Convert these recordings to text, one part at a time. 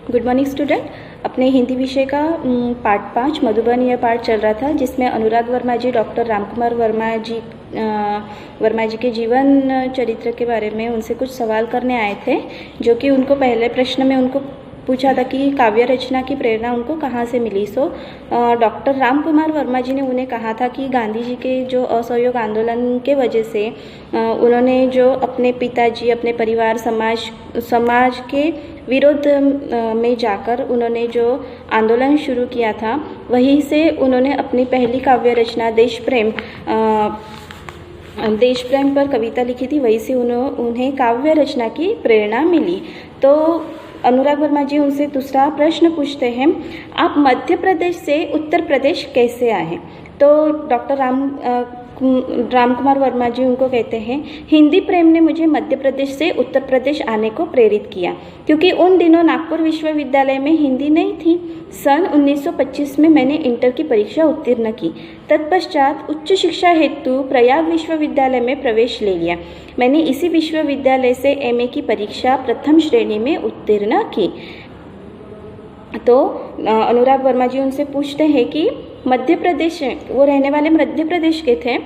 Good morning student. अपने हिंदी विषय का पार्ट 5 मधुबन यह पार्ट चल रहा था, जिसमें अनुराग वर्मा जी डॉक्टर रामकुमार वर्मा जी के जीवन चरित्र के बारे में उनसे कुछ सवाल करने आए थे, जो कि उनको पहले प्रश्न में उनको पूछा था कि काव्य रचना की प्रेरणा उनको कहाँ से मिली। डॉक्टर रामकुमार वर्मा जी ने उन्हें कहा था कि गांधी जी के जो असहयोग आंदोलन के वजह से उन्होंने जो अपने पिताजी, अपने परिवार, समाज के विरोध में जाकर उन्होंने जो आंदोलन शुरू किया था, वहीं से उन्होंने अपनी पहली काव्य रचना देश प्रेम पर कविता लिखी थी। वहीं से उन्हें काव्य रचना की प्रेरणा मिली। तो अनुराग वर्मा जी उनसे दूसरा प्रश्न पूछते हैं, आप मध्य प्रदेश से उत्तर प्रदेश कैसे आए? तो डॉक्टर रामकुमार वर्मा जी उनको कहते हैं, हिंदी प्रेम ने मुझे मध्य प्रदेश से उत्तर प्रदेश आने को प्रेरित किया, क्योंकि उन दिनों नागपुर विश्वविद्यालय में हिंदी नहीं थी। सन 1925 में मैंने इंटर की परीक्षा उत्तीर्ण की। तत्पश्चात उच्च शिक्षा हेतु प्रयाग विश्वविद्यालय में प्रवेश ले लिया। मैंने इसी विश्वविद्यालय से एमए की परीक्षा प्रथम श्रेणी में उत्तीर्ण की। तो अनुराग वर्मा जी उनसे पूछते हैं कि मध्य प्रदेश, वो रहने वाले मध्य प्रदेश के थे,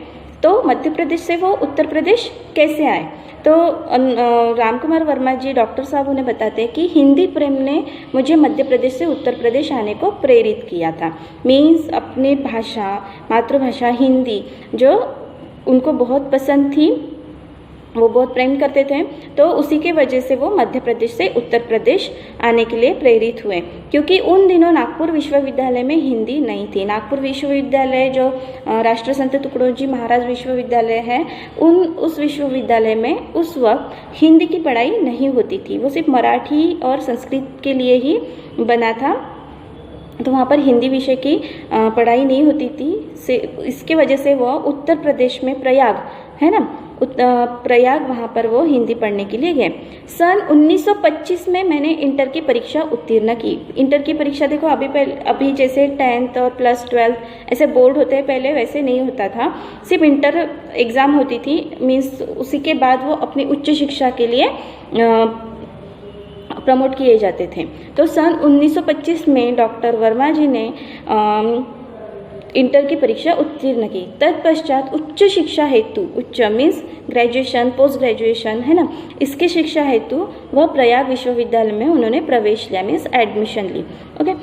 तो मध्य प्रदेश से वो उत्तर प्रदेश कैसे आए? तो रामकुमार वर्मा जी डॉक्टर साहब उन्हें बताते हैं कि हिंदी प्रेम ने मुझे मध्य प्रदेश से उत्तर प्रदेश आने को प्रेरित किया था। मीन्स अपनी भाषा, मातृभाषा हिंदी जो उनको बहुत पसंद थी, वो बहुत प्रेम करते थे, तो उसी के वजह से वो मध्य प्रदेश से उत्तर प्रदेश आने के लिए प्रेरित हुए, क्योंकि उन दिनों नागपुर विश्वविद्यालय में हिंदी नहीं थी। नागपुर विश्वविद्यालय जो राष्ट्रसंत तुकडोजी महाराज विश्वविद्यालय है, उस विश्वविद्यालय में उस वक्त हिंदी की पढ़ाई नहीं होती थी। वो सिर्फ मराठी और संस्कृत के लिए ही बना था, तो वहाँ पर हिंदी विषय की पढ़ाई नहीं होती थी। इसके वजह से वो उत्तर प्रदेश में प्रयाग है ना, प्रयाग वहाँ पर वो हिंदी पढ़ने के लिए गए। सन 1925 में मैंने इंटर की परीक्षा उत्तीर्ण की। इंटर की परीक्षा देखो, अभी जैसे 10th और +12 ऐसे बोर्ड होते हैं, पहले वैसे नहीं होता था, सिर्फ इंटर एग्ज़ाम होती थी। मीन्स उसी के बाद वो अपनी उच्च शिक्षा के लिए प्रमोट किए जाते थे। तो सन 1925 में डॉक्टर वर्मा जी ने इंटर की परीक्षा उत्तीर्ण की। तत्पश्चात उच्च शिक्षा हेतु, उच्च मीन्स ग्रेजुएशन, पोस्ट ग्रेजुएशन है ना, इसके शिक्षा हेतु वह प्रयाग विश्वविद्यालय में उन्होंने प्रवेश लिया, मीन्स एडमिशन ली। ओके,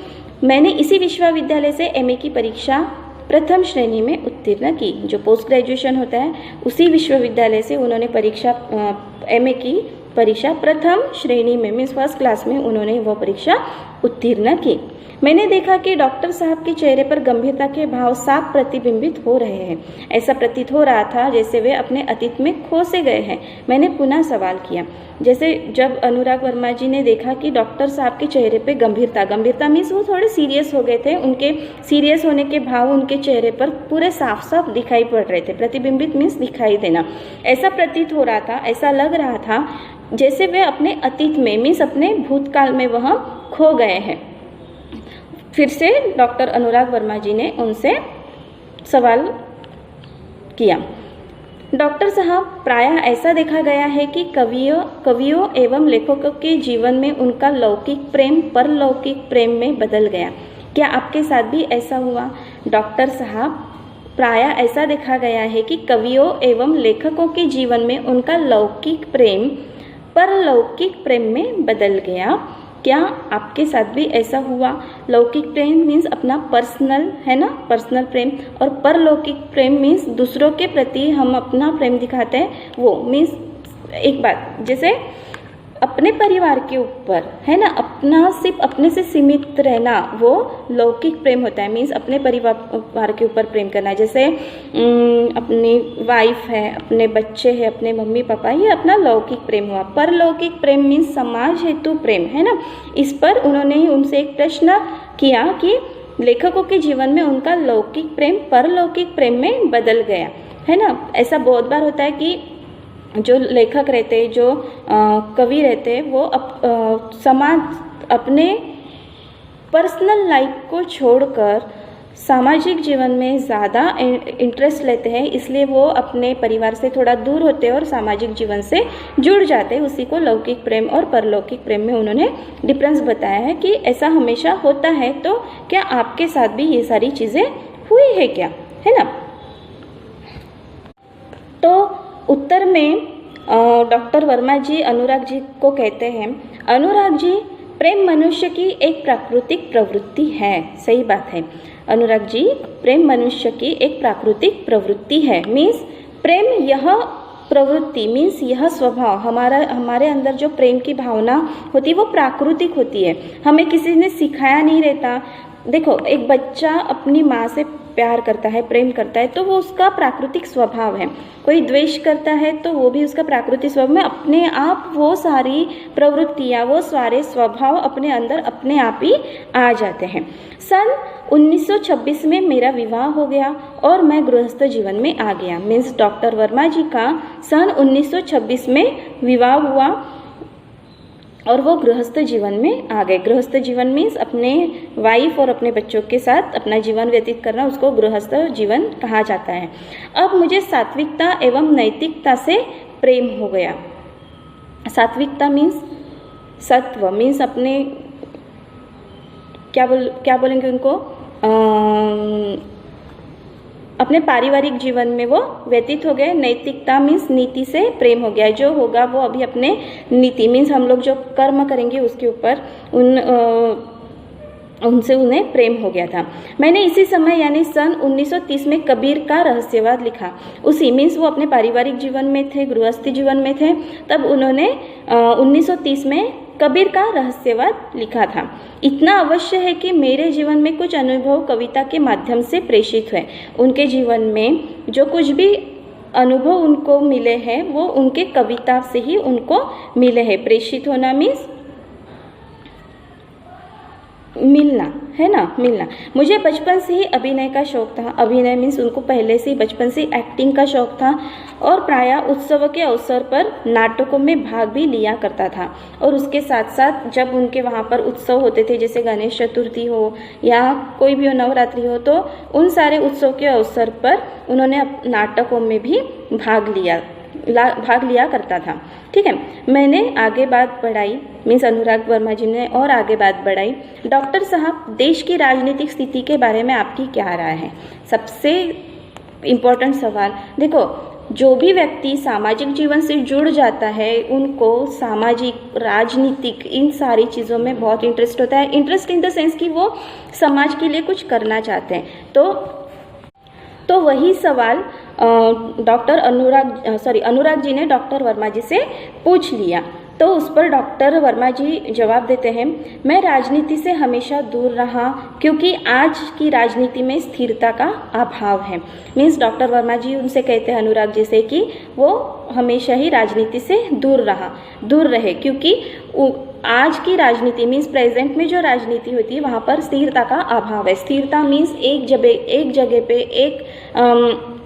मैंने इसी विश्वविद्यालय से एमए की परीक्षा प्रथम श्रेणी में उत्तीर्ण की। जो पोस्ट ग्रेजुएशन होता है, उसी विश्वविद्यालय से उन्होंने एमए की परीक्षा प्रथम श्रेणी में मीन्स फर्स्ट क्लास में उन्होंने वह परीक्षा उत्तीर्ण की। मैंने देखा कि डॉक्टर साहब के चेहरे पर गंभीरता के भाव साफ प्रतिबिंबित हो रहे हैं। ऐसा प्रतीत हो रहा था जैसे वे अपने अतीत में खो से गए हैं। मैंने पुनः सवाल किया। जैसे जब अनुराग वर्मा जी ने देखा कि डॉक्टर साहब के चेहरे पे गंभीरता मीन्स वो थोड़े सीरियस हो गए थे, उनके सीरियस होने के भाव उनके चेहरे पर पूरे साफ साफ दिखाई पड़ रहे थे। प्रतिबिंबित मीन्स दिखाई देना। ऐसा प्रतीत हो रहा था, ऐसा लग रहा था जैसे वे अपने अतीत में मीन्स अपने भूतकाल में वह खो गए हैं। फिर से डॉक्टर अनुराग वर्मा जी ने उनसे सवाल किया। डॉक्टर साहब, प्रायः ऐसा देखा गया है कि कवियों एवं लेखकों के जीवन में उनका लौकिक प्रेम परलौकिक प्रेम में बदल गया। क्या आपके साथ भी ऐसा हुआ? डॉक्टर साहब, प्रायः ऐसा देखा गया है कि कवियों एवं लेखकों के जीवन में उनका लौकिक प्रेम परलौकिक प्रेम में बदल गया। क्या आपके साथ भी ऐसा हुआ? लौकिक प्रेम मीन्स अपना पर्सनल है ना, पर्सनल प्रेम, और परलौकिक प्रेम मीन्स दूसरों के प्रति हम अपना प्रेम दिखाते हैं। वो मीन्स एक बात, जैसे अपने परिवार के ऊपर है ना, अपना सिर्फ अपने से सीमित रहना, वो लौकिक प्रेम होता है। मीन्स अपने परिवार के ऊपर प्रेम करना, जैसे अपनी वाइफ है, अपने बच्चे हैं, अपने मम्मी पापा, ये अपना लौकिक प्रेम हुआ। परलौकिक प्रेम मीन्स समाज हेतु प्रेम है ना। इस पर उन्होंने उनसे एक प्रश्न किया कि लेखकों के जीवन में उनका लौकिक प्रेम परलौकिक प्रेम में बदल गया है ना। ऐसा बहुत बार होता है कि जो लेखक रहते हैं, जो कवि रहते हैं, वो समाज अपने पर्सनल लाइफ को छोड़कर सामाजिक जीवन में ज़्यादा इंटरेस्ट लेते हैं, इसलिए वो अपने परिवार से थोड़ा दूर होते हैं और सामाजिक जीवन से जुड़ जाते हैं। उसी को लौकिक प्रेम और परलौकिक प्रेम में उन्होंने डिफरेंस बताया है कि ऐसा हमेशा होता है। तो क्या आपके साथ भी ये सारी चीज़ें हुई है क्या, है ना? तो उत्तर में डॉक्टर वर्मा जी अनुराग जी को कहते हैं, अनुराग जी, प्रेम मनुष्य की एक प्राकृतिक प्रवृत्ति है। सही बात है अनुराग जी, प्रेम मनुष्य की एक प्राकृतिक प्रवृत्ति है। मीन्स प्रेम यह प्रवृत्ति मीन्स यह स्वभाव हमारे अंदर जो प्रेम की भावना होती है वो प्राकृतिक होती है, हमें किसी ने सिखाया नहीं रहता। देखो, एक बच्चा अपनी माँ से प्यार करता है, प्रेम करता है, तो वो उसका प्राकृतिक स्वभाव है। कोई द्वेष करता है तो वो भी उसका प्राकृतिक स्वभाव में अपने आप वो सारी प्रवृत्तियाँ, वो सारे स्वभाव अपने अंदर अपने आप ही आ जाते हैं। सन 1926 में मेरा विवाह हो गया और मैं गृहस्थ जीवन में आ गया। मीन्स डॉक्टर वर्मा जी का सन 1926 में विवाह हुआ और वो गृहस्थ जीवन में आ गए। गृहस्थ जीवन मीन्स अपने वाइफ और अपने बच्चों के साथ अपना जीवन व्यतीत करना, उसको गृहस्थ जीवन कहा जाता है। अब मुझे सात्विकता एवं नैतिकता से प्रेम हो गया। सात्विकता मीन्स सत्व, मीन्स अपने क्या बोलेंगे उनको, अपने पारिवारिक जीवन में वो व्यतीत हो गए। नैतिकता मीन्स नीति से प्रेम हो गया, जो होगा वो अभी अपने नीति मीन्स हम लोग जो कर्म करेंगे उसके ऊपर उनसे उन्हें प्रेम हो गया था। मैंने इसी समय यानी सन 1930 में कबीर का रहस्यवाद लिखा। उसी मीन्स वो अपने पारिवारिक जीवन में थे, गृहस्थी जीवन में थे, तब उन्होंने 1930 में कबीर का रहस्यवाद लिखा था। इतना अवश्य है कि मेरे जीवन में कुछ अनुभव कविता के माध्यम से प्रेषित हुए। उनके जीवन में जो कुछ भी अनुभव उनको मिले हैं वो उनके कविता से ही उनको मिले हैं। प्रेषित होना मीन्स मिलना, है ना, मिलना। मुझे बचपन से ही अभिनय का शौक था। अभिनय मीन्स उनको पहले से ही बचपन से एक्टिंग का शौक था और प्रायः उत्सव के अवसर पर नाटकों में भाग भी लिया करता था। और उसके साथ साथ जब उनके वहाँ पर उत्सव होते थे, जैसे गणेश चतुर्थी हो या कोई भी नवरात्रि हो, तो उन सारे उत्सव के अवसर पर उन्होंने नाटकों में भी भाग लिया करता था। ठीक है, मैंने आगे बात बढ़ाई, मीन्स अनुराग वर्मा जी ने और आगे बात बढ़ाई। डॉक्टर साहब, देश की राजनीतिक स्थिति के बारे में आपकी क्या राय है? सबसे इम्पोर्टेंट सवाल। देखो, जो भी व्यक्ति सामाजिक जीवन से जुड़ जाता है उनको सामाजिक, राजनीतिक, इन सारी चीज़ों में बहुत इंटरेस्ट होता है। इंटरेस्ट इन द सेंस कि वो समाज के लिए कुछ करना चाहते हैं। तो वही सवाल अनुराग जी ने डॉक्टर वर्मा जी से पूछ लिया। तो उस पर डॉक्टर वर्मा जी जवाब देते हैं, मैं राजनीति से हमेशा दूर रहा क्योंकि आज की राजनीति में स्थिरता का अभाव है। मीन्स डॉक्टर वर्मा जी उनसे कहते हैं अनुराग जी से कि वो हमेशा ही राजनीति से दूर रहे क्योंकि आज की राजनीति मीन्स प्रेजेंट में जो राजनीति होती है वहाँ पर स्थिरता का अभाव है। स्थिरता मीन्स एक जगह पे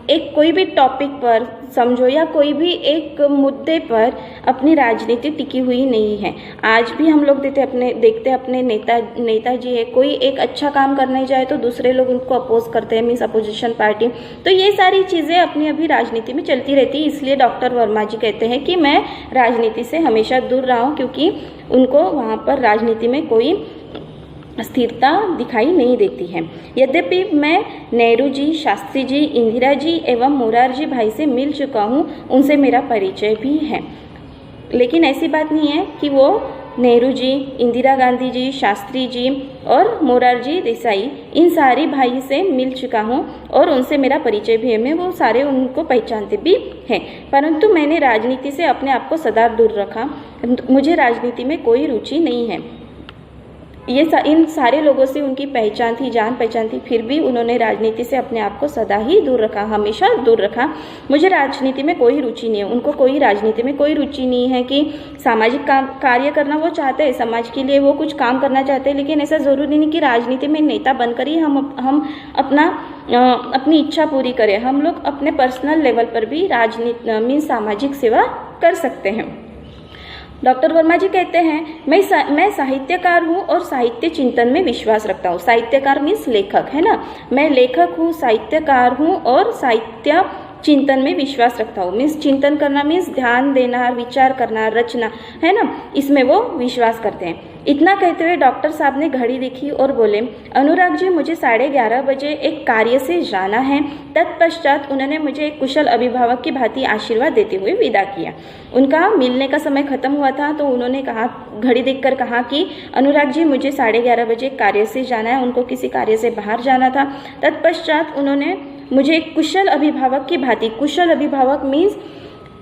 एक कोई भी टॉपिक पर समझो या कोई भी एक मुद्दे पर अपनी राजनीति टिकी हुई नहीं है। आज भी हम लोग देखते अपने नेताजी है, कोई एक अच्छा काम करने जाए तो दूसरे लोग उनको अपोज करते हैं, मीन्स अपोजिशन पार्टी। तो ये सारी चीज़ें अपनी अभी राजनीति में चलती रहती है। इसलिए डॉक्टर वर्मा जी कहते हैं कि मैं राजनीति से हमेशा दूर रहा हूँ क्योंकि उनको वहाँ पर राजनीति में कोई स्थिरता दिखाई नहीं देती है। यद्यपि मैं नेहरू जी, शास्त्री जी, इंदिरा जी एवं मोरारजी भाई से मिल चुका हूँ, उनसे मेरा परिचय भी है, लेकिन ऐसी बात नहीं है कि वो नेहरू जी, इंदिरा गांधी जी, शास्त्री जी और मोरारजी देसाई, इन सारे भाई से मिल चुका हूँ और उनसे मेरा परिचय भी है, मैं वो सारे उनको पहचानते भी हैं, परंतु मैंने राजनीति से अपने आप को सदा दूर रखा। मुझे राजनीति में कोई रुचि नहीं है। इन सारे लोगों से उनकी पहचान थी, जान पहचान थी, फिर भी उन्होंने राजनीति से अपने आप को सदा ही दूर रखा, हमेशा दूर रखा। मुझे राजनीति में कोई रुचि नहीं है। उनको कोई राजनीति में कोई रुचि नहीं है कि सामाजिक कार्य करना वो चाहते हैं, समाज के लिए वो कुछ काम करना चाहते हैं, लेकिन ऐसा ज़रूरी नहीं कि राजनीति में नेता बनकर ही हम अपनी इच्छा पूरी करें। हम लोग अपने पर्सनल लेवल पर भी राजनीति मीन्स सामाजिक सेवा कर सकते हैं। डॉक्टर वर्मा जी कहते हैं मैं साहित्यकार हूँ और साहित्य चिंतन में विश्वास रखता हूँ। साहित्यकार मीन्स लेखक, है ना। मैं लेखक हूँ, साहित्यकार हूँ और साहित्य चिंतन में विश्वास रखता हूँ। मीन्स चिंतन करना मीन्स ध्यान देना, विचार करना, रचना, है ना, इसमें वो विश्वास करते हैं। इतना कहते हुए डॉक्टर साहब ने घड़ी देखी और बोले, अनुराग जी मुझे 11:30 बजे एक कार्य से जाना है। तत्पश्चात उन्होंने मुझे एक कुशल अभिभावक की भांति आशीर्वाद देते हुए विदा किया। उनका मिलने का समय खत्म हुआ था तो उन्होंने कहा, घड़ी देखकर कहा कि अनुराग जी मुझे 11:30 बजे कार्य से जाना है। उनको किसी कार्य से बाहर जाना था। तत्पश्चात उन्होंने मुझे एक कुशल अभिभावक की भांति, कुशल अभिभावक मीन्स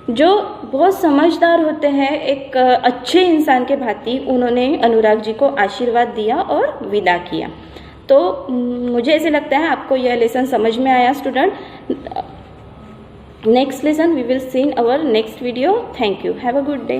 जो बहुत समझदार होते हैं, एक अच्छे इंसान के भांति उन्होंने अनुराग जी को आशीर्वाद दिया और विदा किया। तो मुझे ऐसे लगता है आपको यह लेसन समझ में आया student. Next lesson we will see in our next video. Thank you, have a good day.